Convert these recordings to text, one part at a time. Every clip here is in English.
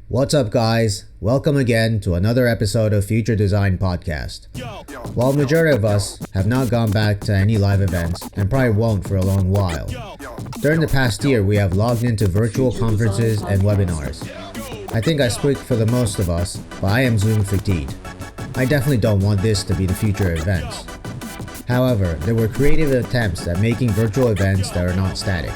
What's up, guys? Welcome again to another episode of Future Design Podcast. While the majority of us have not gone back to any live events and probably won't for a long while, during the past year we have logged into virtual conferences and webinars. I think I speak for the most of us, but I am Zoom fatigued. I definitely don't want this to be the future events. However, there were creative attempts at making virtual events that are not static.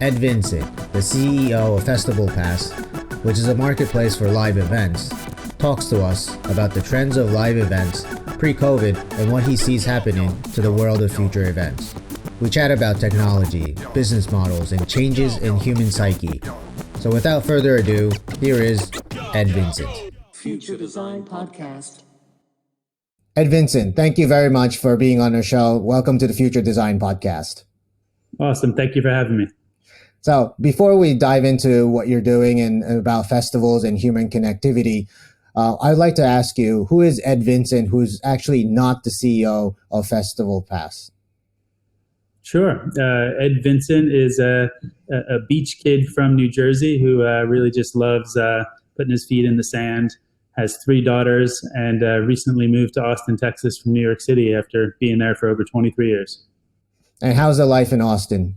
Ed Vincent, the CEO of festivalPass, which is a marketplace for live events, talks to us about the trends of live events pre-COVID and what he sees happening to the world of future events. We chat about technology, business models, and changes in human psyche. So without further ado, here is Ed Vincent. Future Design Podcast. Ed Vincent, thank you very much for being on our show. Welcome to the Future Design Podcast. Awesome. Thank you for having me. So before we dive into what you're doing and about festivals and human connectivity, I'd like to ask you, who is Ed Vincent, who's actually not the CEO of festivalPass? Sure. Ed Vincent is a beach kid from New Jersey who really just loves putting his feet in the sand, has 3 daughters, and recently moved to Austin, Texas from New York City after being there for over 23 years. And how's the life in Austin?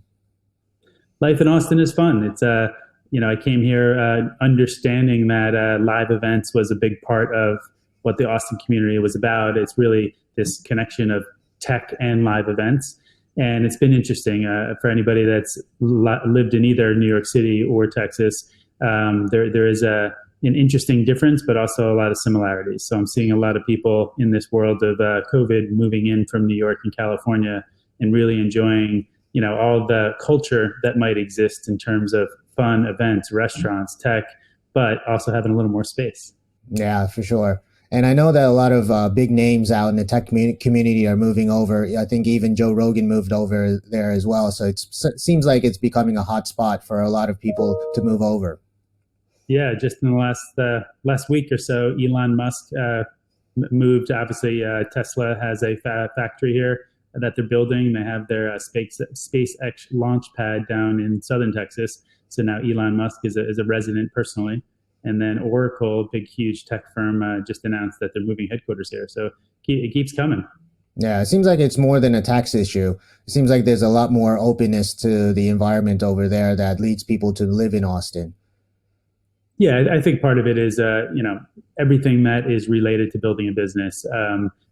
Life in Austin is fun. It's I came here understanding that live events was a big part of what the Austin community was about. It's really this connection of tech and live events, and it's been interesting for anybody that's lived in either New York City or Texas. There is an interesting difference, but also a lot of similarities. So I'm seeing a lot of people in this world of COVID moving in from New York and California and really enjoying all the culture that might exist in terms of fun events, restaurants, tech, but also having a little more space. Yeah, for sure. And I know that a lot of big names out in the tech community are moving over. I think even Joe Rogan moved over there as well. So it seems like it's becoming a hot spot for a lot of people to move over. Yeah, just in the last week or so, Elon Musk moved. Obviously, Tesla has a factory here that they're building. They have their SpaceX launch pad down in southern Texas. So now Elon Musk is a resident personally. And then Oracle, big, huge tech firm, just announced that they're moving headquarters here. So it keeps coming. Yeah, it seems like it's more than a tax issue. It seems like there's a lot more openness to the environment over there that leads people to live in Austin. Yeah, I think part of it is, everything that is related to building a business.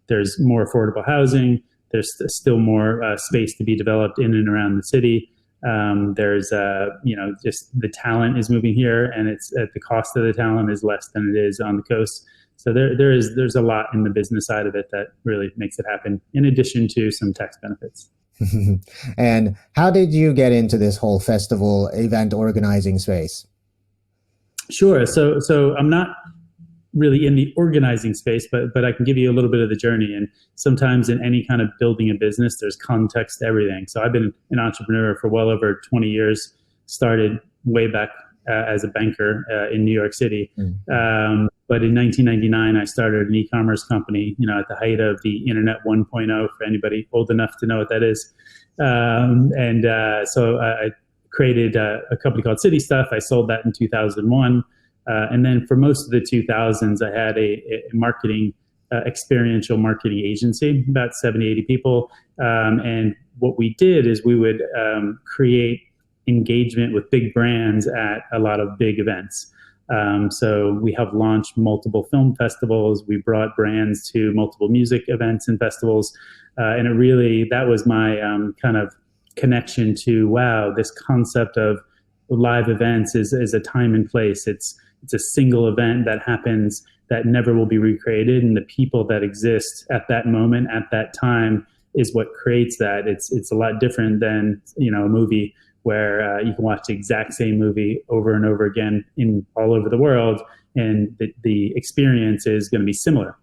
There's more affordable housing. There's still more space to be developed in and around the city. There's, just the talent is moving here, and it's the cost of the talent is less than it is on the coast. So there's a lot in the business side of it that really makes it happen, in addition to some tax benefits. And how did you get into this whole festival event organizing space? Sure. So I'm not really in the organizing space, but I can give you a little bit of the journey. And sometimes in any kind of building a business, there's context to everything. So I've been an entrepreneur for well over 20 years, started way back as a banker in New York City. But in 1999, I started an e-commerce company, at the height of the Internet 1.0, for anybody old enough to know what that is. So I created a company called City Stuff. I sold that in 2001. And then for most of the 2000s, I had a marketing, experiential marketing agency, about 70, 80 people. And what we did is we would create engagement with big brands at a lot of big events. So we helped launch multiple film festivals. We brought brands to multiple music events and festivals. And that was my kind of connection to, wow, this concept of live events is a time and place. It's a single event that happens that never will be recreated, and the people that exist at that moment, at that time, is what creates that. It's a lot different than a movie where you can watch the exact same movie over and over again in all over the world, and the experience is going to be similar.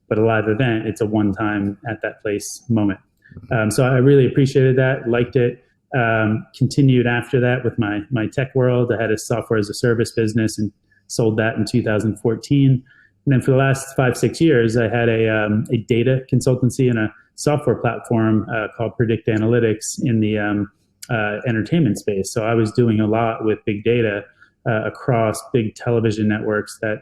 But a live event, it's a one-time at that place moment. So I really appreciated that, liked it. Continued after that with my tech world. I had a software as a service business and sold that in 2014. And then for the last 5-6 years, I had a data consultancy and a software platform called Predict Analytics in the entertainment space. So I was doing a lot with big data across big television networks that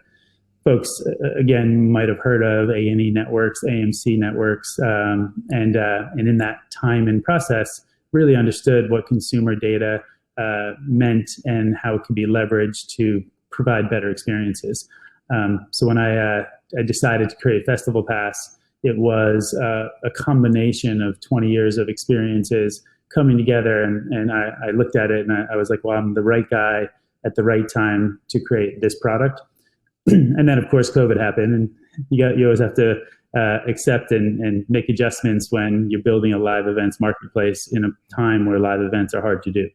folks, again, might have heard of: A&E networks, AMC networks, and in that time and process, really understood what consumer data meant and how it could be leveraged to provide better experiences. So when I decided to create festivalPass, it was a combination of 20 years of experiences coming together, and I looked at it and I was like, well, I'm the right guy at the right time to create this product. And then, of course, COVID happened, and you always have to accept and make adjustments when you're building a live events marketplace in a time where live events are hard to do.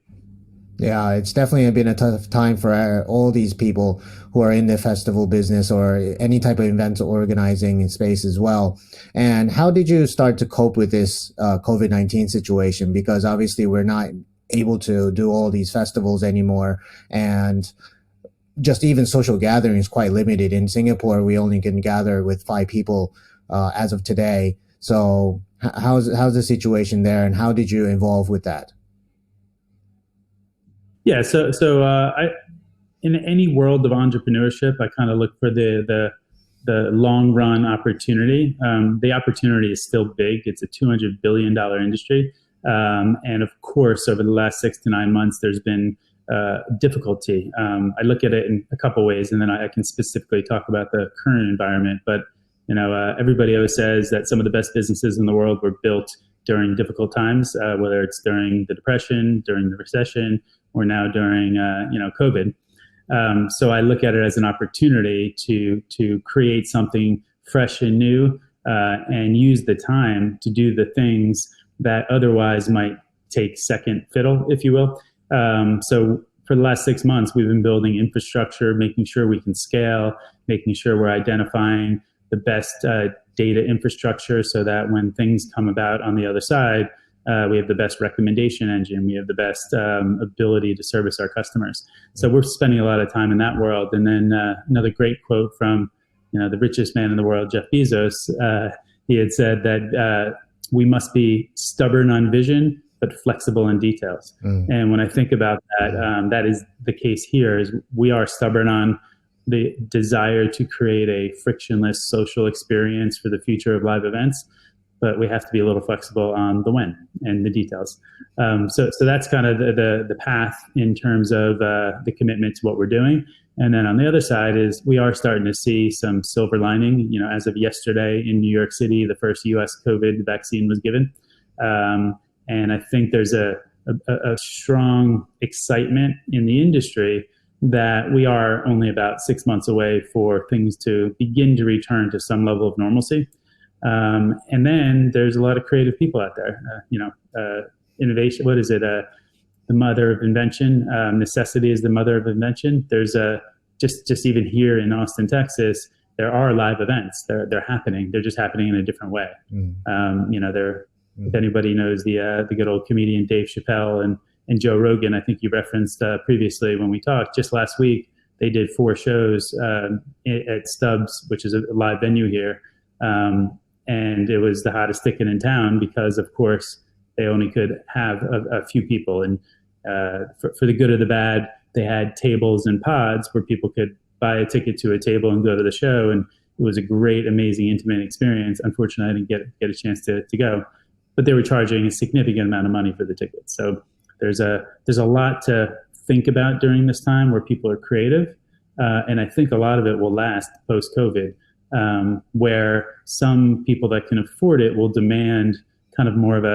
Yeah, it's definitely been a tough time for all these people who are in the festival business or any type of event organizing space as well. And how did you start to cope with this COVID-19 situation? Because obviously we're not able to do all these festivals anymore, and just even social gathering is quite limited. In Singapore, we only can gather with 5 people as of today. So how's the situation there, and how did you involve with that? Yeah, so I, in any world of entrepreneurship, I kind of look for the long run opportunity. The opportunity is still big. It's a $200 billion industry, and of course, over the last 6 to 9 months, there's been difficulty. I look at it in a couple ways, and then I can specifically talk about the current environment. But everybody always says that some of the best businesses in the world were built during difficult times, whether it's during the Depression, during the recession, or now during COVID. So I look at it as an opportunity to create something fresh and new, and use the time to do the things that otherwise might take second fiddle, if you will. So for the last 6 months, we've been building infrastructure, making sure we can scale, making sure we're identifying the best data infrastructure so that when things come about on the other side, we have the best recommendation engine. We have the best ability to service our customers. So we're spending a lot of time in that world. And then another great quote from the richest man in the world, Jeff Bezos. He had said that we must be stubborn on vision, but flexible in details. And when I think about that, that is the case here. Is we are stubborn on the desire to create a frictionless social experience for the future of live events, but we have to be a little flexible on the when and the details. So that's kind of the path in terms of the commitment to what we're doing. And then on the other side is we are starting to see some silver lining. As of yesterday in New York City, the first U.S. COVID vaccine was given. And I think there's a strong excitement in the industry that we are only about 6 months away for things to begin to return to some level of normalcy. And then there's a lot of creative people out there. Innovation, what is it? The mother of invention. Necessity is the mother of invention. There's just even here in Austin, Texas, there are live events. They're happening. They're just happening in a different way. If anybody knows the good old comedian Dave Chappelle and Joe Rogan, I think you referenced previously when we talked just last week, they did 4 shows at Stubbs, which is a live venue here. And it was the hottest ticket in town because, of course, they only could have a few people. And for the good or the bad, they had tables and pods where people could buy a ticket to a table and go to the show. And it was a great, amazing, intimate experience. Unfortunately, I didn't get a chance to go. But they were charging a significant amount of money for the tickets. So there's a lot to think about during this time where people are creative. And I think a lot of it will last post-COVID, where some people that can afford it will demand kind of more of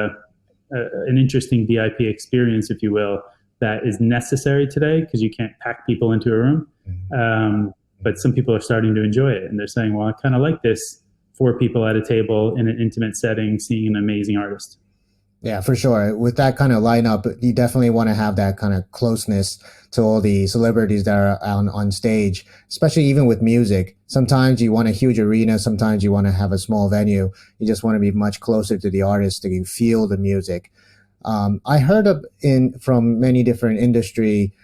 an interesting VIP experience, if you will, that is necessary today because you can't pack people into a room. But some people are starting to enjoy it. And they're saying, well, I kind of like this 4 people at a table in an intimate setting, seeing an amazing artist. Yeah, for sure. With that kind of lineup, you definitely want to have that kind of closeness to all the celebrities that are on stage, especially even with music. Sometimes you want a huge arena. Sometimes you want to have a small venue. You just want to be much closer to the artist to feel the music. I heard from many different industry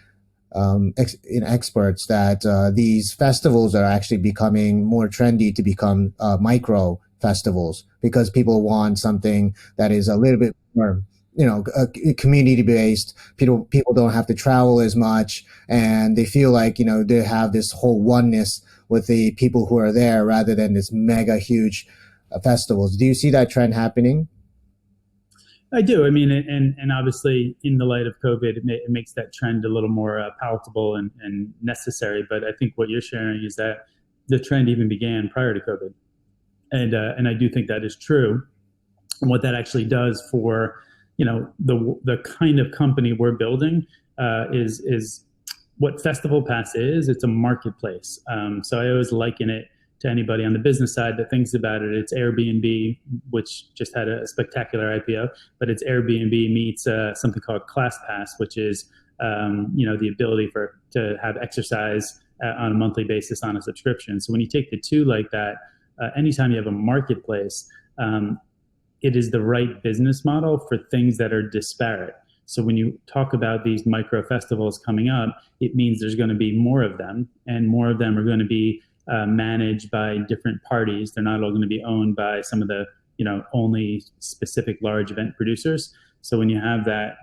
experts that these festivals are actually becoming more trendy to become micro festivals because people want something that is a little bit more community based. People don't have to travel as much, and they feel like they have this whole oneness with the people who are there rather than this mega huge festivals. Do you see that trend happening? I do. I mean, and obviously, in the light of COVID, it makes that trend a little more palatable and necessary. But I think what you're sharing is that the trend even began prior to COVID, and I do think that is true. And what that actually does for the kind of company we're building is what festivalPass is. It's a marketplace. So I always liken it to anybody on the business side that thinks about it. It's Airbnb, which just had a spectacular IPO, but it's Airbnb meets something called ClassPass, which is the ability to have exercise on a monthly basis on a subscription. So when you take the two like that, anytime you have a marketplace, it is the right business model for things that are disparate. So when you talk about these micro festivals coming up, it means there's going to be more of them, and more of them are going to be managed by different parties. They're not all going to be owned by some of the only specific large event producers. So when you have that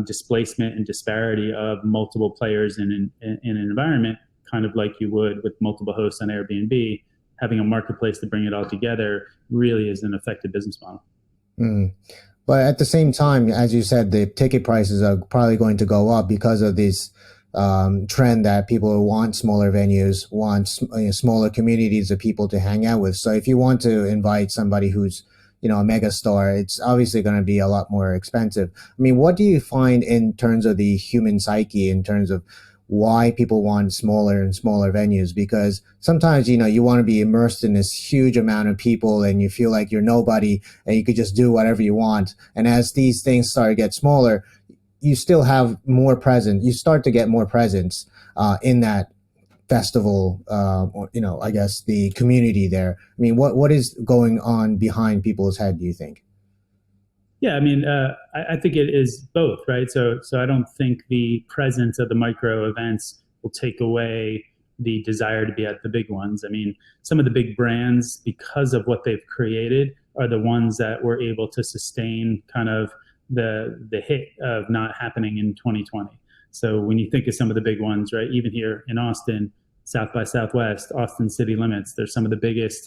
displacement and disparity of multiple players in an environment, kind of like you would with multiple hosts on Airbnb, having a marketplace to bring it all together really is an effective business model. Mm. But at the same time, as you said, the ticket prices are probably going to go up because of this trend that people want smaller venues, want smaller communities of people to hang out with. So if you want to invite somebody who's a mega star, it's obviously going to be a lot more expensive. I mean, what do you find in terms of the human psyche, in terms of why people want smaller and smaller venues? Because sometimes, you want to be immersed in this huge amount of people and you feel like you're nobody and you could just do whatever you want. And as these things start to get smaller, you still have more presence. You start to get more presence in that festival, or I guess the community there. I mean, what is going on behind people's head, do you think? Yeah, I mean, I think it is both, right? So I don't think the presence of the micro events will take away the desire to be at the big ones. I mean, some of the big brands, because of what they've created, are the ones that were able to sustain kind of the hit of not happening in 2020. So when you think of some of the big ones, right, even here in Austin, South by Southwest, Austin City Limits, they're some of the biggest,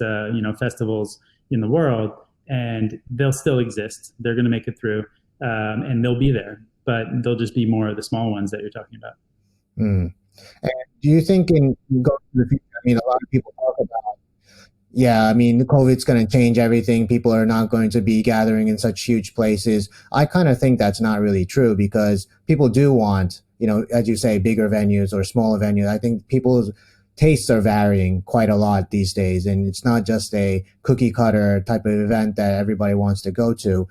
festivals in the world. And they'll still exist. They're going to make it through, and they'll be there. But they'll just be more of the small ones that you're talking about. Mm. And do you think in going to the future, I mean, a lot of people talk about, yeah, I mean, COVID's going to change everything. People are not going to be gathering in such huge places. I kind of think that's not really true, because people do want, as you say, bigger venues or smaller venues. I think people's tastes are varying quite a lot these days, and it's not just a cookie cutter type of event that everybody wants to go to.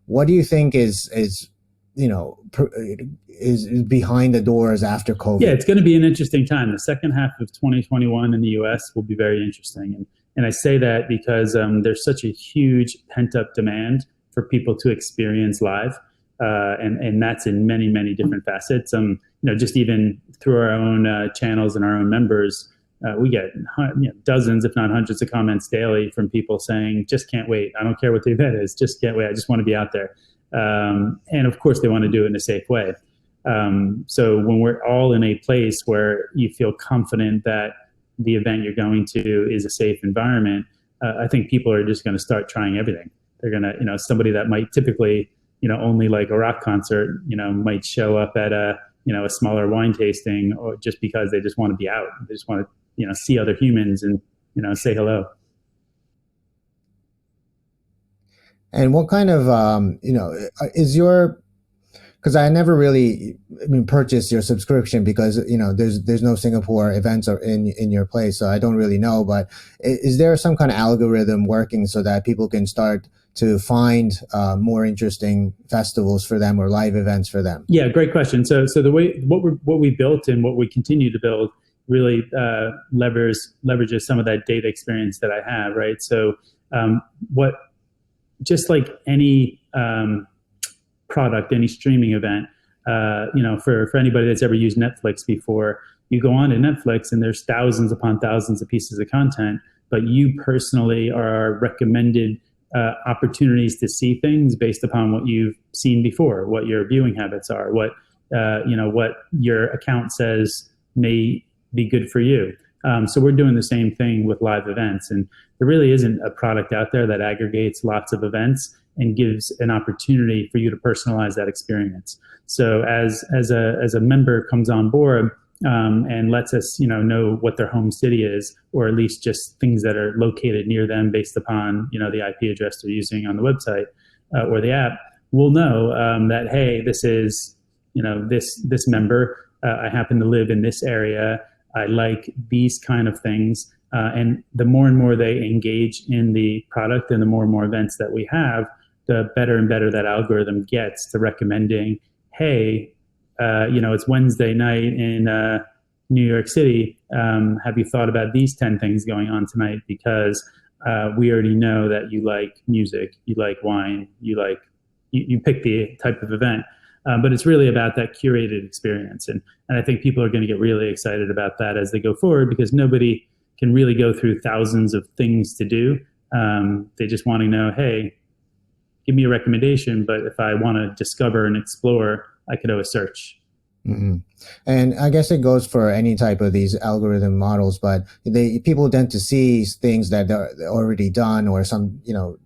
What do you think is behind the doors after COVID? Yeah, it's going to be an interesting time. The second half of 2021 in the U.S. will be very interesting, and I say that because there's such a huge pent up demand for people to experience live, and that's in many, many different facets. Just even through our own channels and our own members, we get dozens, if not hundreds, of comments daily from people saying, "Just can't wait. I don't care what the event is. Just can't wait. I just want to be out there." And of course, they want to do it in a safe way. So when we're all in a place where you feel confident that the event you're going to is a safe environment, I think people are just going to start trying everything. They're going to, somebody that might typically, only like a rock concert, might show up at a smaller wine tasting, or just because they just want to be out. They just want to, see other humans and, say hello. And what kind of, is your, because I never really, purchased your subscription because, there's no Singapore events or in your place. So I don't really know, but is there some kind of algorithm working so that people can start to find more interesting festivals for them or live events for them? Yeah, great question. So the way, what we built and what we continue to build really leverages some of that data experience that I have, right? So just like any product, any streaming event, for anybody that's ever used Netflix before, you go on to Netflix and there's thousands upon thousands of pieces of content, but you personally are recommended opportunities to see things based upon what you've seen before, what your viewing habits are, what what your account says may be good for you. So we're doing the same thing with live events, and there really isn't a product out there that aggregates lots of events and gives an opportunity for you to personalize that experience. So as a member comes on board and lets us know what their home city is, or at least just things that are located near them based upon the IP address they're using on the website or the app, we'll know that, hey, this is this member. I happen to live in this area. I like these kind of things. And the more and more they engage in the product and the more events that we have, the better and better that algorithm gets to recommending, hey, it's Wednesday night in New York City. Have you thought about these 10 things going on tonight? Because we already know that you like music, you like wine, you pick the type of event. But it's really about that curated experience. And I think people are going to get really excited about that as they go forward, because nobody can really go through thousands of things to do. They just want to know, hey, give me a recommendation. But if I want to discover and explore, I could always search. Mm-hmm. And I guess it goes for any type of these algorithm models, but people tend to see things that are already done, or some,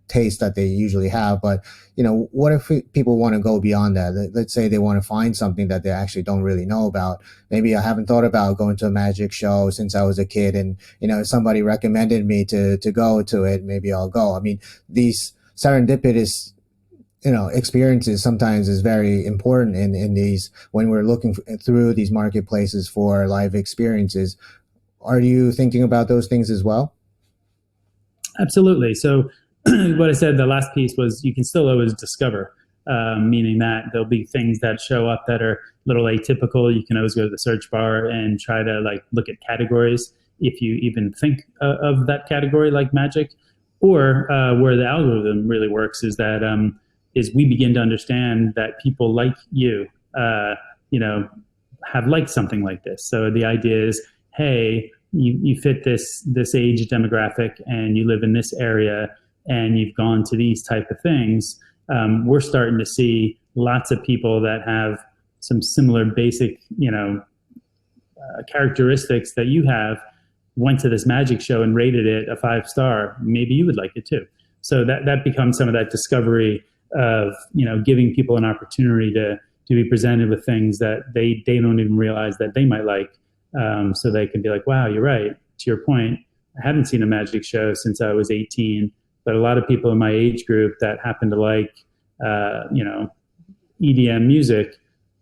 taste that they usually have. But, what if people want to go beyond that? Let's say they want to find something that they actually don't really know about. Maybe I haven't thought about going to a magic show since I was a kid, and, if somebody recommended me to go to it, maybe I'll go. I mean, these serendipitous experiences sometimes is very important in these, when we're looking through these marketplaces for live experiences. Are you thinking about those things as well? Absolutely. So what I said, the last piece was you can still always discover, meaning that there'll be things that show up that are a little atypical. You can always go to the search bar and try to look at categories, if you even think of that category like magic. Or where the algorithm really works is that is we begin to understand that people like you, have liked something like this. So the idea is, hey, you fit this age demographic, and you live in this area, and you've gone to these type of things. We're starting to see lots of people that have some similar basic, characteristics that you have, went to this magic show and rated it a 5-star. Maybe you would like it too. So that becomes some of that discovery of giving people an opportunity to be presented with things that they don't even realize that they might like, so they can be like, wow, you're right. To your point, I haven't seen a magic show since I was 18, but a lot of people in my age group that happen to like EDM music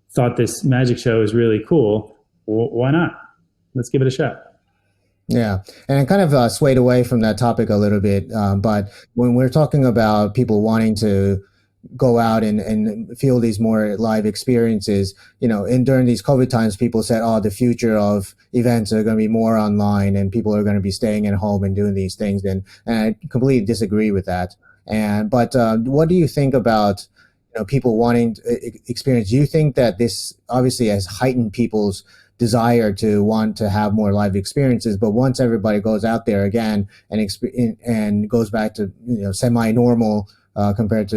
thought this magic show is really cool. Why not? Let's give it a shot. Yeah, and I kind of swayed away from that topic a little bit, but when we're talking about people wanting to go out and feel these more live experiences, during these COVID times, people said, oh, the future of events are going to be more online, and people are going to be staying at home and doing these things. And I completely disagree with that. But what do you think about, people wanting to experience? Do you think that this obviously has heightened people's desire to want to have more live experiences, but once everybody goes out there again and goes back to semi-normal compared to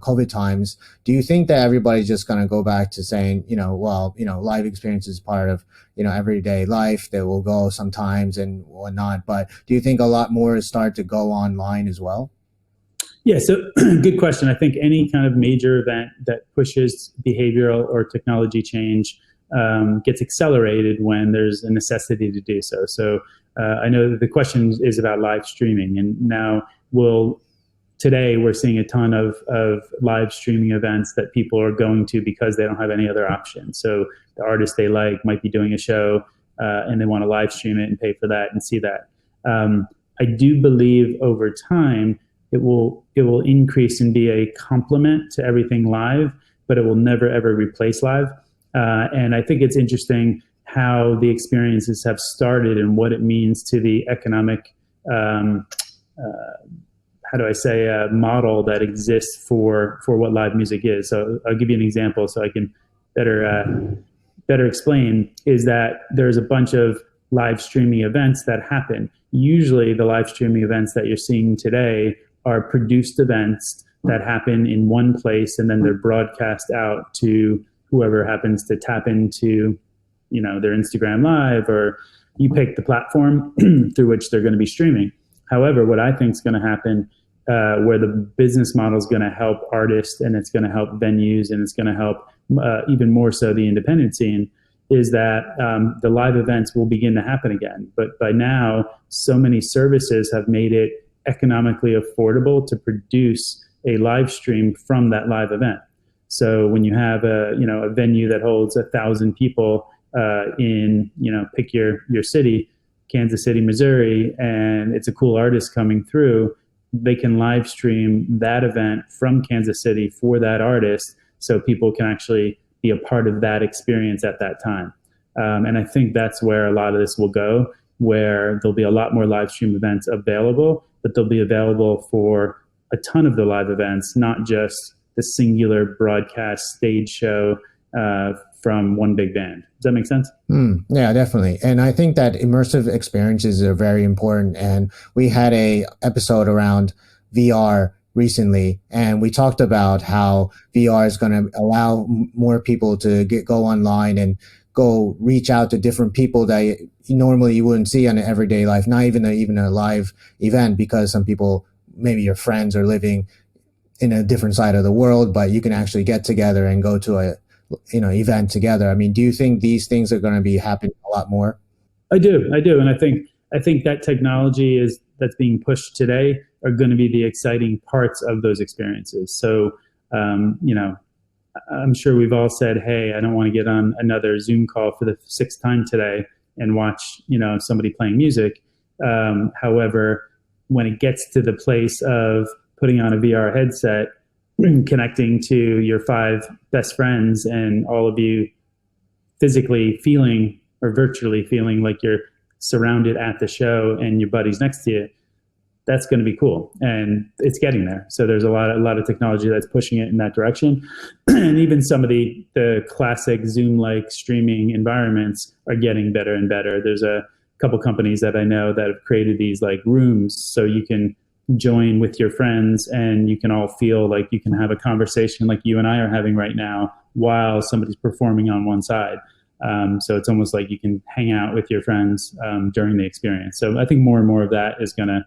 COVID times, do you think that everybody's just going to go back to saying live experience is part of everyday life, that will go sometimes and whatnot, but do you think a lot more start to go online as well? Yeah, so good question. I think any kind of major event that pushes behavioral or technology change gets accelerated when there's a necessity to do so. So I know that the question is about live streaming, and now today we're seeing a ton of live streaming events that people are going to because they don't have any other option. So the artist they like might be doing a show and they want to live stream it and pay for that and see that. I do believe over time it will increase and be a complement to everything live, but it will never ever replace live. And I think it's interesting how the experiences have started and what it means to the economic, model that exists for what live music is. So I'll give you an example so I can better explain, is that there's a bunch of live streaming events that happen. Usually the live streaming events that you're seeing today are produced events that happen in one place, and then they're broadcast out to whoever happens to tap into, their Instagram Live, or you pick the platform through which they're going to be streaming. However, what I think is going to happen, where the business model is going to help artists, and it's going to help venues, and it's going to help even more so the independent scene, is that the live events will begin to happen again. But by now, so many services have made it economically affordable to produce a live stream from that live event. So when you have a venue that holds 1,000 people in, pick your city, Kansas City, Missouri, and it's a cool artist coming through, they can live stream that event from Kansas City for that artist, so people can actually be a part of that experience at that time. And I think that's where a lot of this will go, where there'll be a lot more live stream events available, but they'll be available for a ton of the live events, not just the singular broadcast stage show from one big band. Does that make sense? Yeah, definitely. And I think that immersive experiences are very important. And we had a episode around VR recently, and we talked about how VR is going to allow more people to go online and go reach out to different people that normally you wouldn't see in an everyday life, not even a live event, because some people, maybe your friends, are living in a different side of the world, but you can actually get together and go to a event together. I mean, do you think these things are going to be happening a lot more? I do, and I think that technology that's being pushed today are going to be the exciting parts of those experiences. So, I'm sure we've all said, "Hey, I don't want to get on another Zoom call for the 6th time today and watch, somebody playing music." However, when it gets to the place of putting on a VR headset, connecting to your 5 best friends, and all of you physically feeling or virtually feeling like you're surrounded at the show and your buddy's next to you, that's going to be cool. And it's getting there. So there's a lot of technology that's pushing it in that direction. And even some of the classic Zoom-like streaming environments are getting better and better. There's a couple companies that I know that have created these like rooms, so you can join with your friends and you can all feel like you can have a conversation like you and I are having right now while somebody's performing on one side. So it's almost like you can hang out with your friends during the experience. So I think more and more of that is going to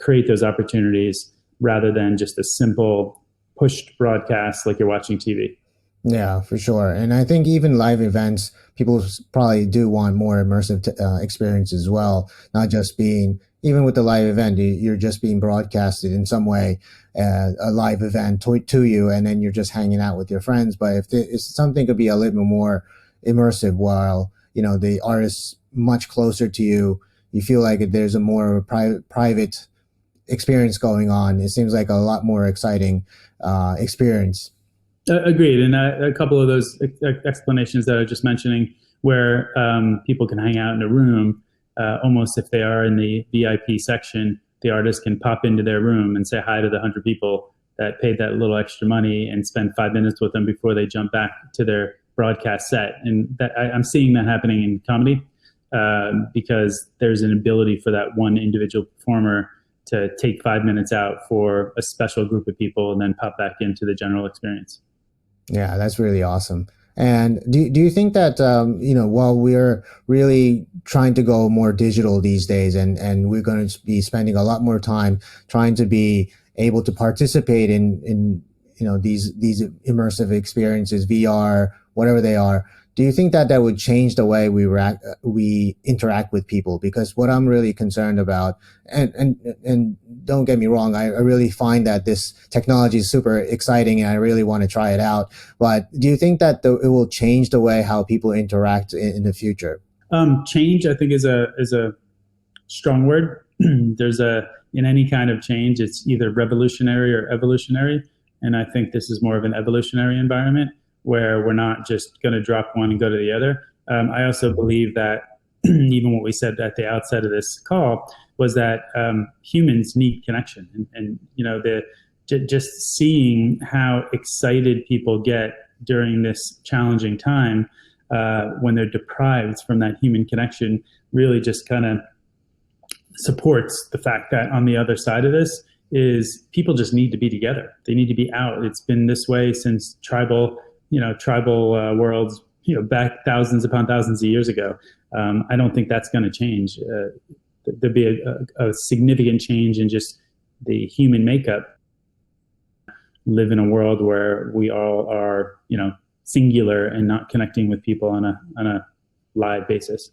create those opportunities, rather than just a simple pushed broadcast like you're watching TV. Yeah, for sure. And I think even live events, people probably do want more immersive experience as well, not just being, even with the live event, you're just being broadcasted in some way, a live event to you, and then you're just hanging out with your friends. But if something could be a little bit more immersive, while, the artist's much closer to you, you feel like there's a more private experience going on. It seems like a lot more exciting experience. Agreed. And a couple of those explanations that I was just mentioning, where people can hang out in a room, almost if they are in the VIP section, the artist can pop into their room and say hi to the 100 people that paid that little extra money and spend 5 minutes with them before they jump back to their broadcast set. And I'm seeing that happening in comedy, because there's an ability for that one individual performer to take 5 minutes out for a special group of people and then pop back into the general experience. Yeah, that's really awesome. And do you think that, while we're really trying to go more digital these days, and we're going to be spending a lot more time trying to be able to participate in these immersive experiences, VR, whatever they are, do you think that would change the way we interact with people? Because what I'm really concerned about, and don't get me wrong, I really find that this technology is super exciting and I really want to try it out. But do you think that it will change the way how people interact in the future? Change, I think, is a strong word. In any kind of change, it's either revolutionary or evolutionary. And I think this is more of an evolutionary environment, where we're not just going to drop one and go to the other. I also believe that even what we said at the outset of this call was that humans need connection, and just seeing how excited people get during this challenging time when they're deprived from that human connection really just kind of supports the fact that on the other side of this is people just need to be together. They need to be out. It's been this way since tribal worlds, back thousands upon thousands of years ago. I don't think that's going to change. There'd be a significant change in just the human makeup. Live in a world where we all are, singular and not connecting with people on a live basis.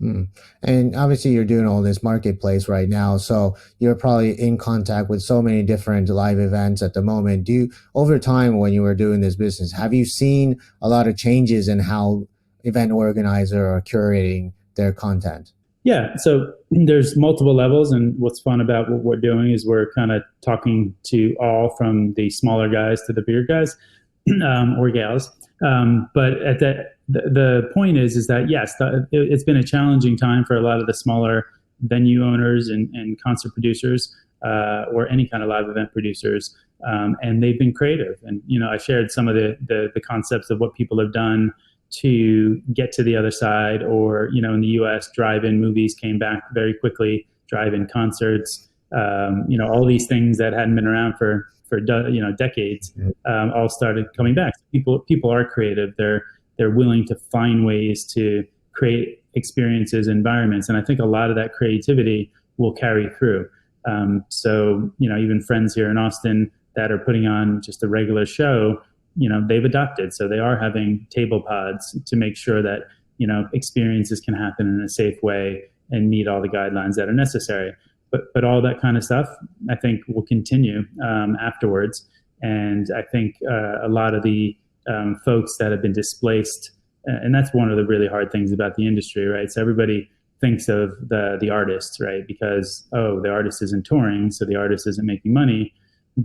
And obviously you're doing all this marketplace right now, so you're probably in contact with so many different live events at the moment. Over time when you were doing this business, have you seen a lot of changes in how event organizers are curating their content? Yeah, so there's multiple levels, and what's fun about what we're doing is we're kind of talking to all, from the smaller guys to the bigger guys or gals. But at the point is that yes, it's been a challenging time for a lot of the smaller venue owners and concert producers or any kind of live event producers, and they've been creative. And I shared some of the concepts of what people have done to get to the other side, or in the U.S., drive-in movies came back very quickly, drive-in concerts, all these things that hadn't been around for decades, all started coming back. People are creative. They're willing to find ways to create experiences, environments, and I think a lot of that creativity will carry through. So even friends here in Austin that are putting on just a regular show, they've adopted. So they are having table pods to make sure that experiences can happen in a safe way and meet all the guidelines that are necessary. But all that kind of stuff, I think, will continue afterwards. And I think a lot of the folks that have been displaced, and that's one of the really hard things about the industry, right? So everybody thinks of the artist, right? Because, the artist isn't touring, so the artist isn't making money.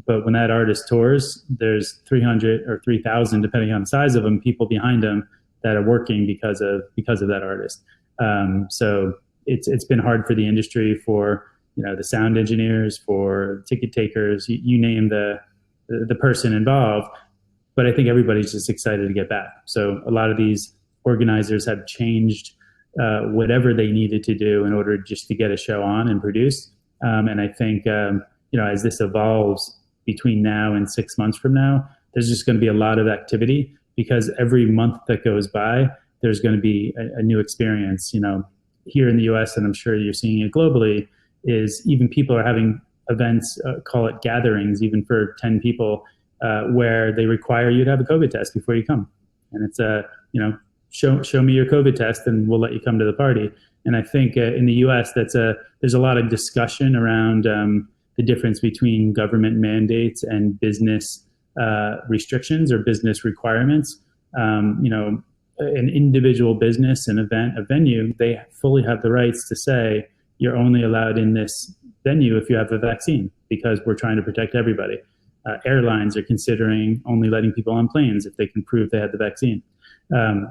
But when that artist tours, there's 300 or 3,000, depending on the size of them, people behind them that are working because of that artist. So it's been hard for the industry, for the sound engineers, for ticket takers, you name the person involved. But I think everybody's just excited to get back. So a lot of these organizers have changed whatever they needed to do in order just to get a show on and produce. And I think as this evolves between now and 6 months from now, there's just going to be a lot of activity, because every month that goes by, there's going to be a new experience. Here in the US, and I'm sure you're seeing it globally, is even people are having events, call it gatherings, even for 10 people, where they require you to have a COVID test before you come. And it's show me your COVID test and we'll let you come to the party. And I think in the US, there's a lot of discussion around the difference between government mandates and business restrictions or business requirements. An individual business, an event, a venue, they fully have the rights to say, you're only allowed in this venue if you have a vaccine, because we're trying to protect everybody. Airlines are considering only letting people on planes if they can prove they had the vaccine.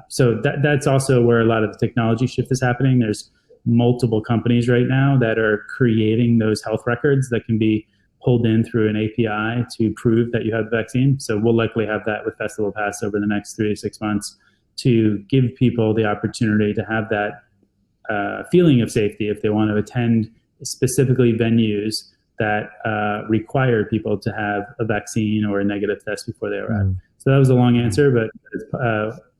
So that's also where a lot of the technology shift is happening. There's multiple companies right now that are creating those health records that can be pulled in through an API to prove that you have the vaccine. So we'll likely have that with festivalPass over the next 3 to 6 months, to give people the opportunity to have that feeling of safety if they want to attend specifically venues that require people to have a vaccine or a negative test before they arrive. So that was a long answer, but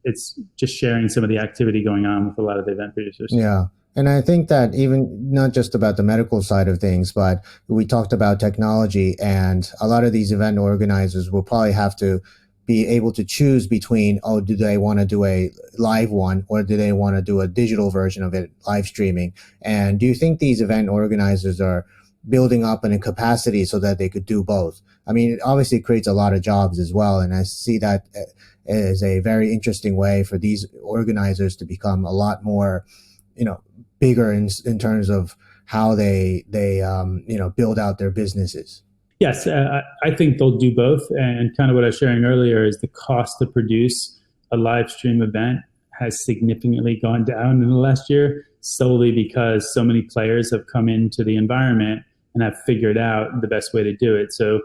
it's just sharing some of the activity going on with a lot of the event producers. Yeah. And I think that even not just about the medical side of things, but we talked about technology, and a lot of these event organizers will probably have to be able to choose between, do they want to do a live one, or do they want to do a digital version of it, live streaming? And do you think these event organizers are building up in a capacity so that they could do both? I mean, it obviously creates a lot of jobs as well. And I see that as a very interesting way for these organizers to become a lot more, bigger in terms of how they build out their businesses. Yes, I think they'll do both. And kind of what I was sharing earlier is the cost to produce a live stream event has significantly gone down in the last year, solely because so many players have come into the environment and have figured out the best way to do it. So,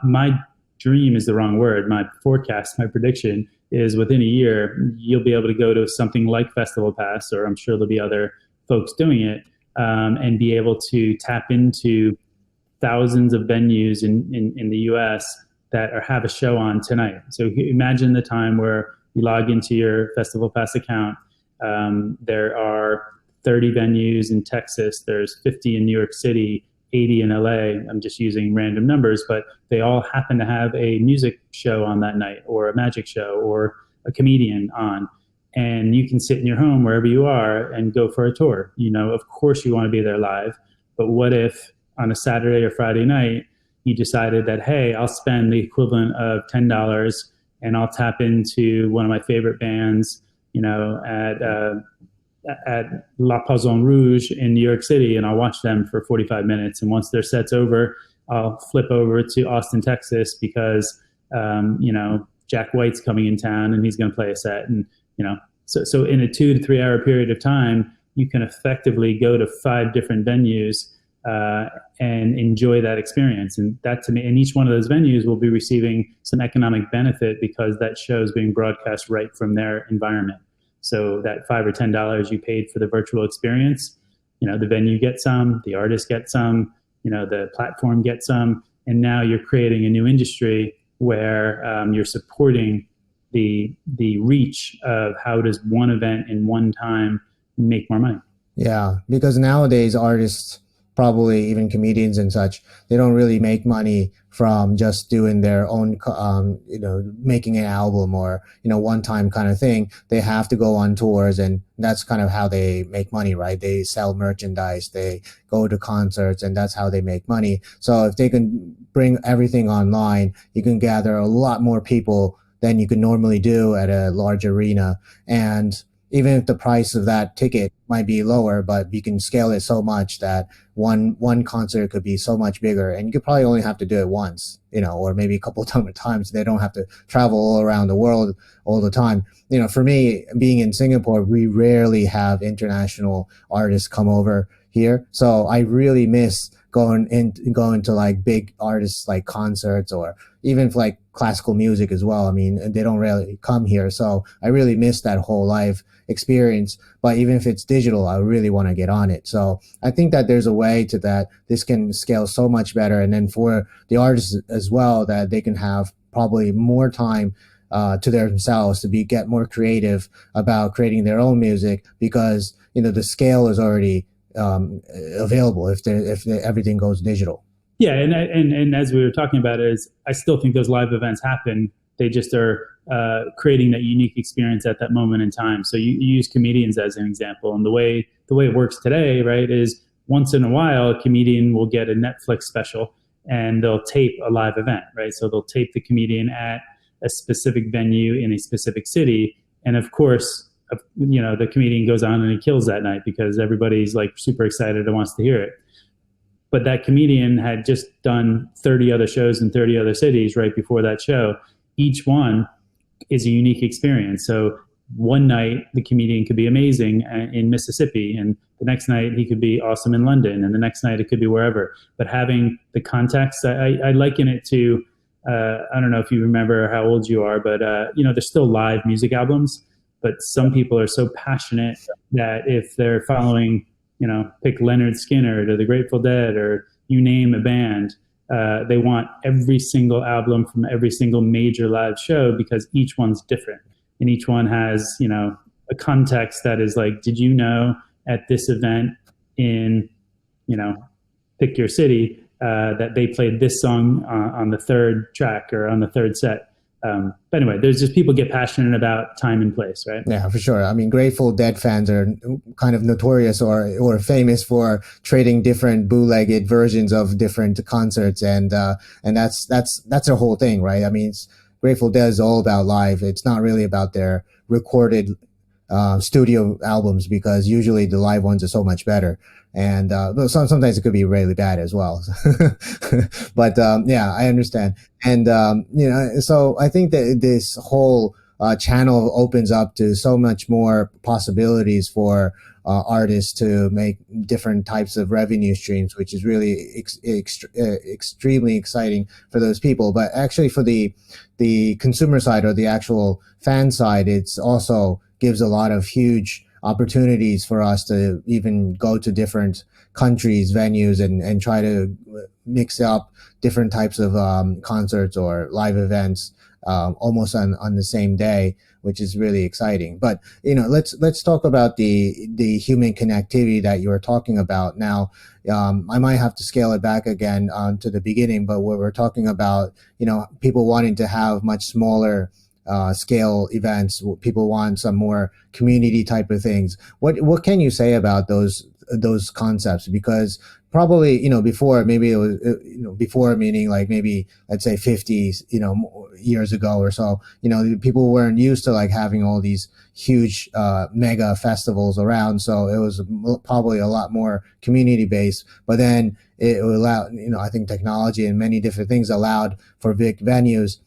my dream is the wrong word. My forecast, my prediction is within a year, you'll be able to go to something like festivalPass, or I'm sure there'll be other folks doing it, and be able to tap into thousands of venues in the US that have a show on tonight. So imagine the time where you log into your festivalPass account. There are 30 venues in Texas. There's 50 in New York City, 80 in LA. I'm just using random numbers, but they all happen to have a music show on that night, or a magic show, or a comedian on. And you can sit in your home wherever you are and go for a tour. Of course you want to be there live, but what if on a Saturday or Friday night, you decided that, hey, I'll spend the equivalent of $10 and I'll tap into one of my favorite bands, at La Poisson Rouge in New York City, and I'll watch them for 45 minutes. And once their set's over, I'll flip over to Austin, Texas, because, Jack White's coming in town and he's going to play a set. And, so in a 2 to 3 hour period of time, you can effectively go to 5 different venues and enjoy that experience. And that, to me, and each one of those venues will be receiving some economic benefit because that show is being broadcast right from their environment. So that $5 or $10 you paid for the virtual experience, the venue gets some, the artist gets some, the platform gets some, and now you're creating a new industry where you're supporting the reach of how does one event in one time make more money. Yeah, because nowadays artists, probably even comedians and such, they don't really make money from just doing their own, making an album or, one-time kind of thing. They have to go on tours, and that's kind of how they make money, right? They sell merchandise, they go to concerts, and that's how they make money. So if they can bring everything online, you can gather a lot more people than you could normally do at a large arena. And even if the price of that ticket might be lower, but you can scale it so much that one concert could be so much bigger, and you could probably only have to do it once, or maybe a couple of times. They don't have to travel all around the world all the time. For me, being in Singapore, we rarely have international artists come over here. So I really miss going to like big artists, like concerts, or even like classical music as well. I mean, they don't really come here. So I really miss that whole live experience. But even if it's digital, I really want to get on it. So I think that there's a way to that this can scale so much better. And then for the artists as well, that they can have probably more time to themselves to get more creative about creating their own music, because the scale is already available if everything goes digital. Yeah, and as we were talking about, I still think those live events happen. They just are creating that unique experience at that moment in time. So you use comedians as an example, and the way it works today, right, is once in a while a comedian will get a Netflix special and they'll tape a live event, right? So they'll tape the comedian at a specific venue in a specific city, and of course, the comedian goes on and he kills that night because everybody's like super excited and wants to hear it. But that comedian had just done 30 other shows in 30 other cities right before that show. Each one is a unique experience. So one night the comedian could be amazing in Mississippi, and the next night he could be awesome in London, and the next night it could be wherever. But having the context, I liken it to, I don't know if you remember how old you are, but there's still live music albums, but some people are so passionate that if they're following, pick Leonard Skinner or the Grateful Dead or you name a band, they want every single album from every single major live show because each one's different. And each one has, a context that is like, did you know at this event in, pick your city, that they played this song on the third track or on the third set? But anyway, there's just people get passionate about time and place, right? Yeah, for sure. I mean, Grateful Dead fans are kind of notorious or famous for trading different bootlegged versions of different concerts, and that's their whole thing, right? I mean, Grateful Dead is all about live. It's not really about their recorded studio albums, because usually the live ones are so much better. And sometimes it could be really bad as well. But yeah, I understand. And so I think that this whole channel opens up to so much more possibilities for artists to make different types of revenue streams, which is really extremely exciting for those people. But actually for the consumer side or the actual fan side, it's also gives a lot of huge opportunities for us to even go to different countries, venues, and try to mix up different types of concerts or live events almost on the same day, which is really exciting. But let's talk about the human connectivity that you were talking about. Now, I might have to scale it back again to the beginning, but what we're talking about, people wanting to have much smaller scale events. People want some more community type of things. What can you say about those concepts? Because probably, before, maybe it was, before, meaning like maybe let's say 50, years ago or so, people weren't used to like having all these huge mega festivals around. So it was probably a lot more community based, but then it allowed, I think technology and many different things allowed for big venues,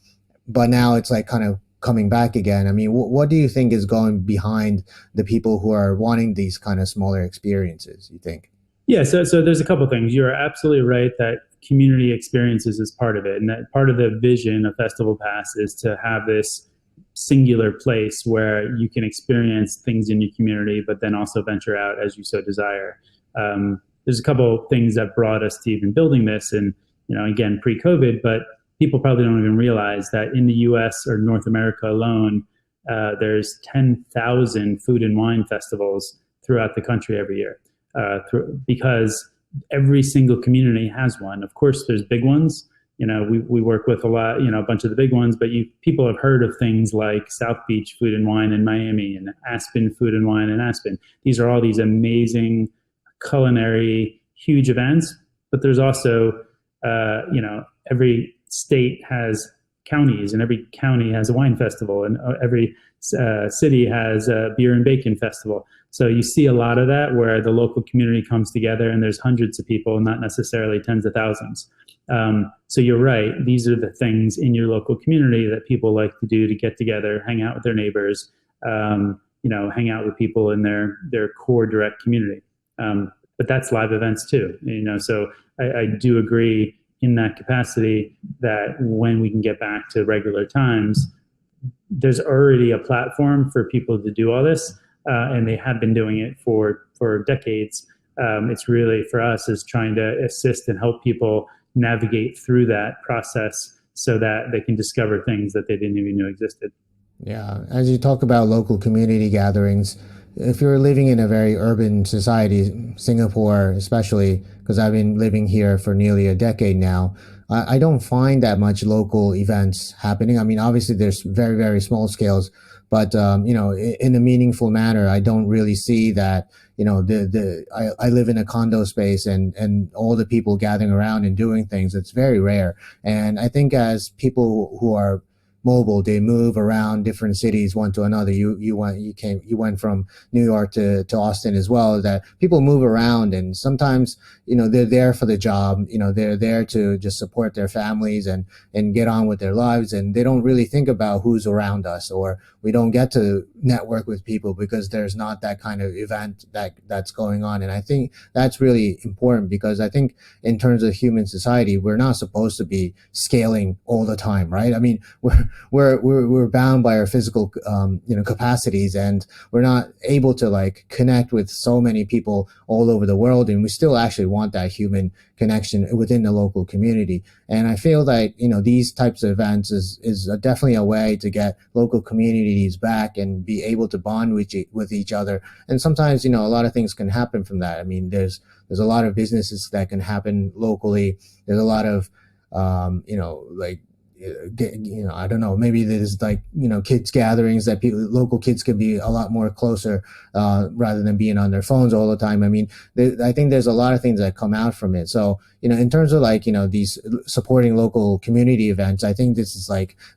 but now it's like kind of coming back again. I mean, what do you think is going behind the people who are wanting these kind of smaller experiences, you think? Yeah, so there's a couple things. You're absolutely right that community experiences is part of it, and that part of the vision of festivalPass is to have this singular place where you can experience things in your community, but then also venture out as you so desire. There's a couple things that brought us to even building this, and again pre-COVID, but people probably don't even realize that in the U.S. or North America alone, there's 10,000 food and wine festivals throughout the country every year. Because every single community has one. Of course, there's big ones. We work with a lot, a bunch of the big ones, but people have heard of things like South Beach Food and Wine in Miami and Aspen Food and Wine in Aspen. These are all these amazing culinary, huge events, but there's also, every state has counties, and every county has a wine festival, and every city has a beer and bacon festival. So you see a lot of that where the local community comes together and there's hundreds of people, not necessarily tens of thousands. So you're right. These are the things in your local community that people like to do to get together, hang out with their neighbors, hang out with people in their core direct community. But that's live events too. So I do agree in that capacity that when we can get back to regular times, there's already a platform for people to do all this, and they have been doing it for decades. It's really for us is trying to assist and help people navigate through that process so that they can discover things that they didn't even know existed. Yeah, as you talk about local community gatherings, if you're living in a very urban society, Singapore especially, because I've been living here for nearly a decade now, I don't find that much local events happening. I mean, obviously there's very, very small scales, but in a meaningful manner, I don't really see that. I live in a condo space, and all the people gathering around and doing things, it's very rare. And I think as people who are mobile, they move around different cities one to another. You went from New York to Austin as well. That people move around, and sometimes they're there for the job. They're there to just support their families and get on with their lives, and they don't really think about who's around us, or we don't get to network with people because there's not that kind of event that's going on. And I think that's really important, because I think in terms of human society, we're not supposed to be scaling all the time, right? I mean, we're bound by our physical capacities, and we're not able to like connect with so many people all over the world, and we still actually want that human connection within the local community. And I feel that these types of events is definitely a way to get local communities back and be able to bond with each other. And sometimes a lot of things can happen from that. I mean, there's a lot of businesses that can happen locally. There's a lot of I don't know, maybe there's kids gatherings that local kids can be a lot more closer rather than being on their phones all the time. I mean, I think there's a lot of things that come out from it. So, in terms of these supporting local community events, I think this is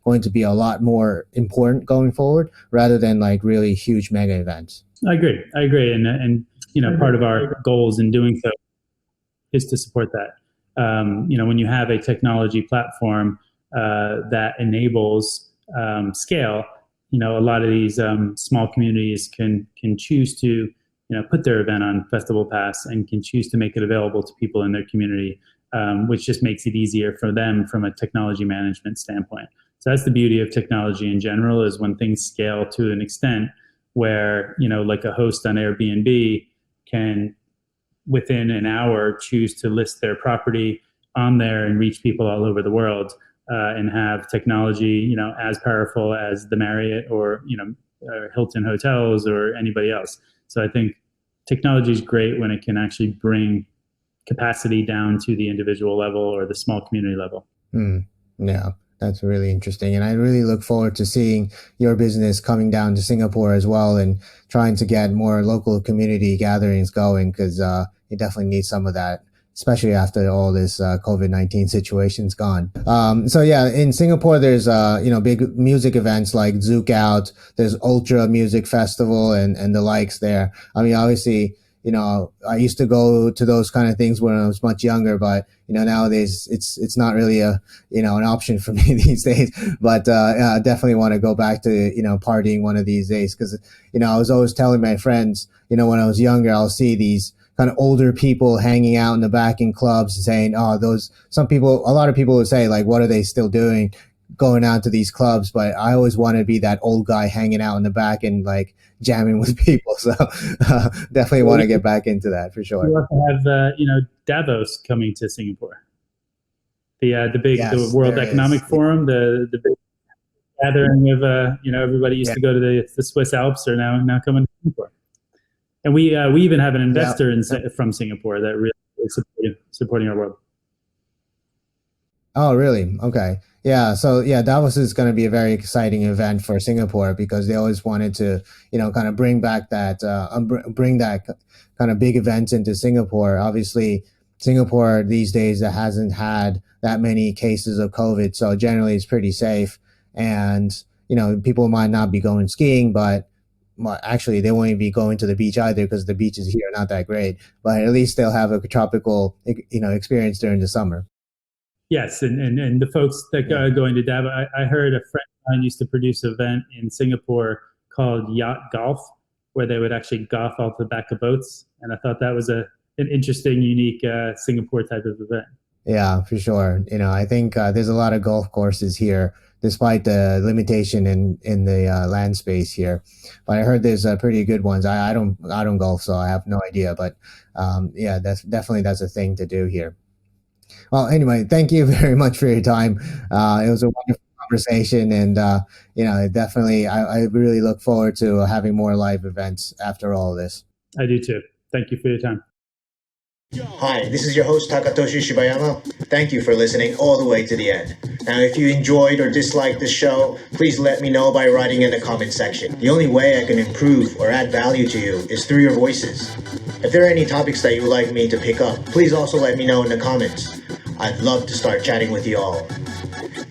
going to be a lot more important going forward rather than really huge mega events. I agree. And part of our goals in doing so is to support that. When you have a technology platform that enables scale, a lot of these small communities can choose to put their event on festivalPass and can choose to make it available to people in their community, which just makes it easier for them from a technology management standpoint. So that's the beauty of technology in general, is when things scale to an extent, where, like a host on Airbnb can within an hour choose to list their property on there and reach people all over the world, and have technology, as powerful as the Marriott or Hilton hotels or anybody else. So I think technology is great when it can actually bring capacity down to the individual level or the small community level. Yeah, that's really interesting. And I really look forward to seeing your business coming down to Singapore as well and trying to get more local community gatherings going, because you definitely need some of that, especially after all this COVID-19 situation's gone. So yeah, in Singapore, there's, big music events like Zouk Out, there's Ultra Music Festival and the likes there. I mean, obviously, I used to go to those kind of things when I was much younger, but, nowadays it's not really an option for me these days, but, I definitely want to go back to, partying one of these days. Cause, I was always telling my friends, when I was younger, I'll see these kind of older people hanging out in the back in clubs and saying, a lot of people would say, like, what are they still doing going out to these clubs? But I always want to be that old guy hanging out in the back and like jamming with people. So definitely want to get back into that for sure. We also have, Davos coming to Singapore. The World Economic Forum, the big gathering of, everybody used to go to the Swiss Alps are now coming to Singapore. And we even have an investor from Singapore that really is supporting our world. Oh, really? Okay. Yeah. So yeah, Davos is going to be a very exciting event for Singapore because they always wanted to, kind of bring back that, bring that kind of big event into Singapore. Obviously, Singapore these days hasn't had that many cases of COVID, so generally it's pretty safe. And people might not be going skiing, but actually they won't even be going to the beach either because the beaches here are not that great. But at least they'll have a tropical, experience during the summer. Yes, and the folks that are going to Davos, I heard a friend of mine used to produce an event in Singapore called Yacht Golf, where they would actually golf off the back of boats. And I thought that was an interesting, unique Singapore type of event. Yeah, for sure. I think there's a lot of golf courses here, despite the limitation in the land space here. But I heard there's pretty good ones. I don't golf, so I have no idea. But yeah, that's a thing to do here. Well, anyway, thank you very much for your time. It was a wonderful conversation, and definitely, I really look forward to having more live events after all of this. I do too. Thank you for your time. Hi, this is your host Takatoshi Shibayama. Thank you for listening all the way to the end. Now, if you enjoyed or disliked this show, please let me know by writing in the comment section. The only way I can improve or add value to you is through your voices. If there are any topics that you would like me to pick up, please also let me know in the comments. I'd love to start chatting with you all.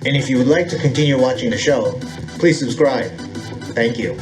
And if you would like to continue watching the show, please subscribe. Thank you.